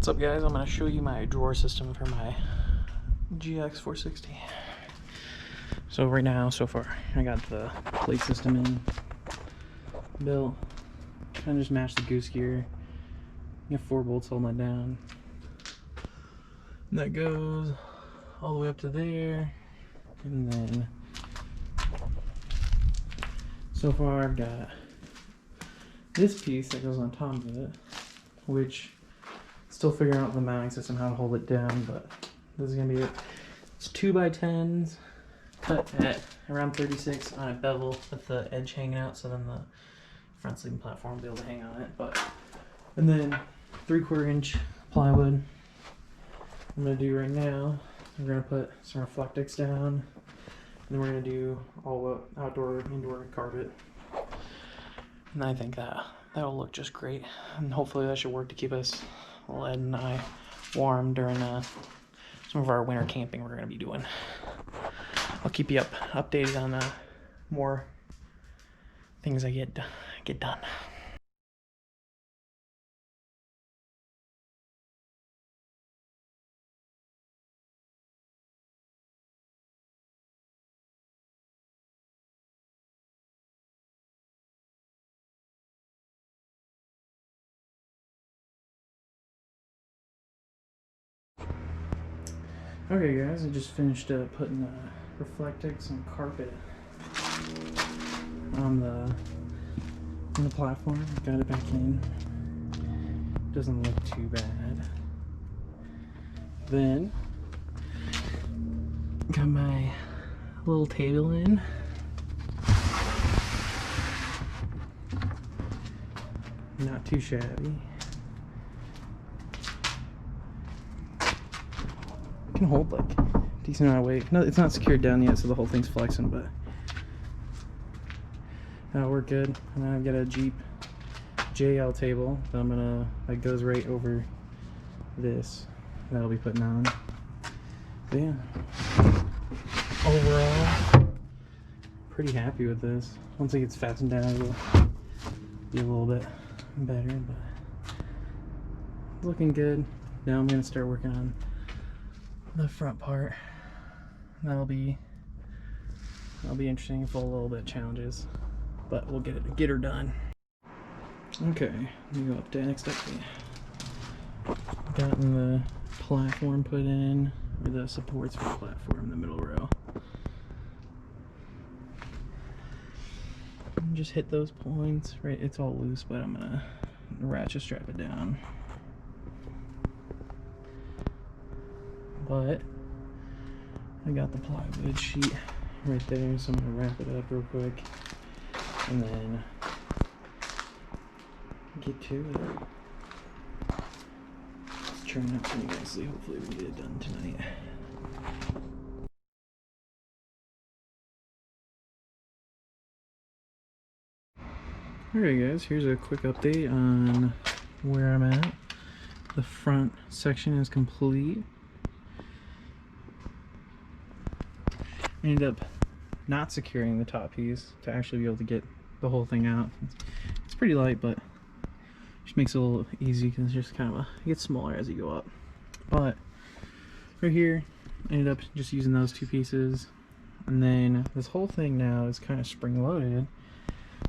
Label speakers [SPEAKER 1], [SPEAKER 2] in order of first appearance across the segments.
[SPEAKER 1] What's up, guys? I'm going to show you my drawer system for my GX460. So right now, so far, I got the plate system in, built, kind of just matched the goose gear. You have 4 bolts holding it down. And that goes all the way up to there. And then, so far I've got this piece that goes on top of it, which still figuring out the mounting system, how to hold it down, but this is gonna be it. It's 2x10s, cut at around 36 on a bevel with the edge hanging out, so then the front sleeping platform will be able to hang on it. And then 3/4 inch plywood. I'm gonna do right now, we're gonna put some Reflectix down, and then we're gonna do all the outdoor, indoor carpet. And I think that'll look just great, and hopefully that should work to keep us, Ed and I, warm during some of our winter camping we're going to be doing. I'll keep you updated on more things I get done. Okay guys, I just finished putting Reflectix on carpet on the platform. Got it back in. Doesn't look too bad. Then got my little table in. Not too shabby. Can hold like decent amount of weight. No, it's not secured down yet, so the whole thing's flexing, but that'll work good. And then I've got a Jeep JL table that goes right over this that I'll be putting on. But yeah, overall, pretty happy with this. Once it gets fastened down, it'll be a little bit better, but it's looking good. Now I'm gonna start working on the front part. That'll be interesting, full a little bit of challenges, but we'll get her done. Okay, let me go up to next update. Gotten the platform put in, or the supports for the platform in the middle row. Just hit those points, right? It's all loose, but I'm gonna ratchet strap it down. But I got the plywood sheet right there, so I'm gonna wrap it up real quick and then get to it. Let's turn it up pretty nicely. Hopefully we can get it done tonight. Alright guys, here's a quick update on where I'm at. The front section is complete. I ended up not securing the top piece to actually be able to get the whole thing out. It's pretty light, but just makes it a little easy because it's just kind of it gets smaller as you go up. But right here, I ended up just using those 2 pieces, and then this whole thing now is kind of spring loaded.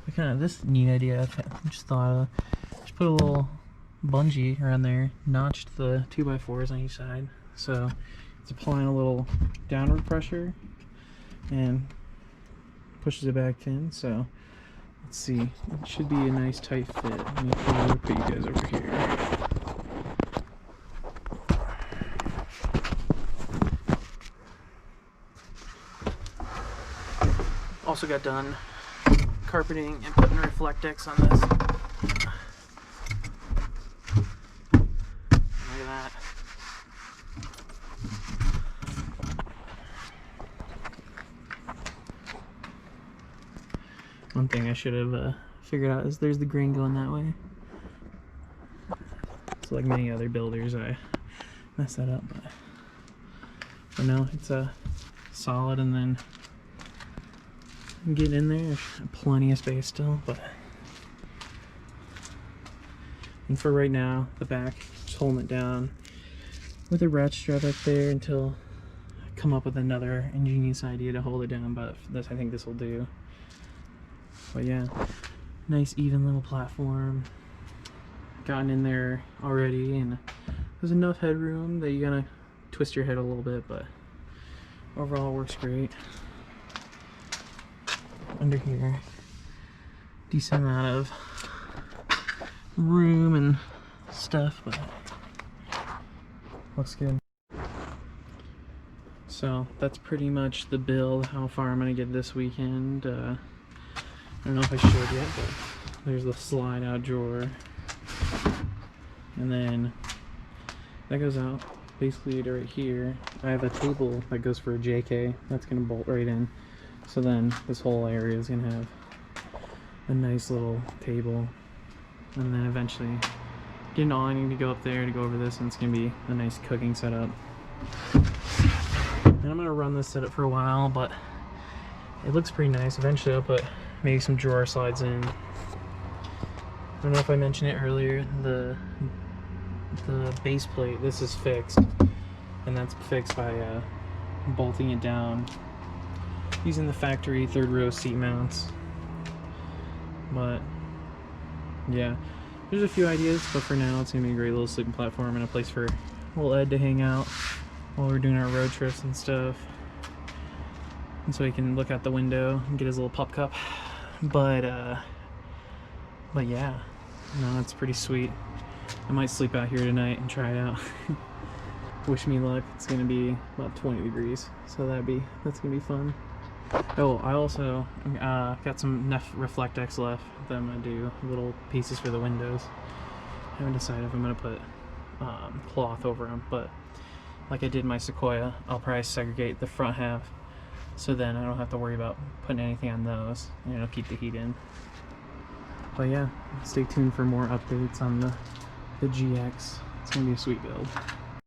[SPEAKER 1] But kind of this neat idea I just thought of, just put a little bungee around there, notched the 2x4s on each side, so it's applying a little downward pressure and pushes it back in. So let's see, it should be a nice tight fit. Let me put you guys over here. Also got done carpeting and putting Reflectix on this. Look at that. One thing I should have figured out is there's the green going that way. So like many other builders, I messed that up, but no, it's solid, and then get in there. There's plenty of space still, but And for right now, the back, just holding it down with a ratchet strap up there until I come up with another ingenious idea to hold it down, but I think this will do. But yeah, nice even little platform. Gotten in there already, and there's enough headroom that you're gonna twist your head a little bit, but overall works great. Under here, decent amount of room and stuff, but looks good. So that's pretty much the build, how far I'm gonna get this weekend. I don't know if I showed yet, but there's the slide out drawer, and then that goes out basically to right here. I have a table that goes for a JK that's gonna bolt right in, so then this whole area is gonna have a nice little table, and then eventually get an awning to go up there to go over this, and it's gonna be a nice cooking setup. And I'm gonna run this setup for a while, but it looks pretty nice. Eventually I'll put maybe some drawer slides in. I don't know if I mentioned it earlier, the base plate, this is fixed, and that's fixed by bolting it down using the factory third row seat mounts. But yeah, there's a few ideas, but for now it's gonna be a great little sleeping platform and a place for little Ed to hang out while we're doing our road trips and stuff, and so he can look out the window and get his little pup cup. But yeah, no, it's pretty sweet. I might sleep out here tonight and try it out. Wish me luck. It's gonna be about 20 degrees, so that's gonna be fun. Oh, I also got some Reflectex left that I'm gonna do little pieces for the windows. I haven't decided if I'm gonna put cloth over them, but like I did my Sequoia, I'll probably segregate the front half, so then I don't have to worry about putting anything on those, and it'll keep the heat in. But yeah, stay tuned for more updates on the GX. It's gonna be a sweet build.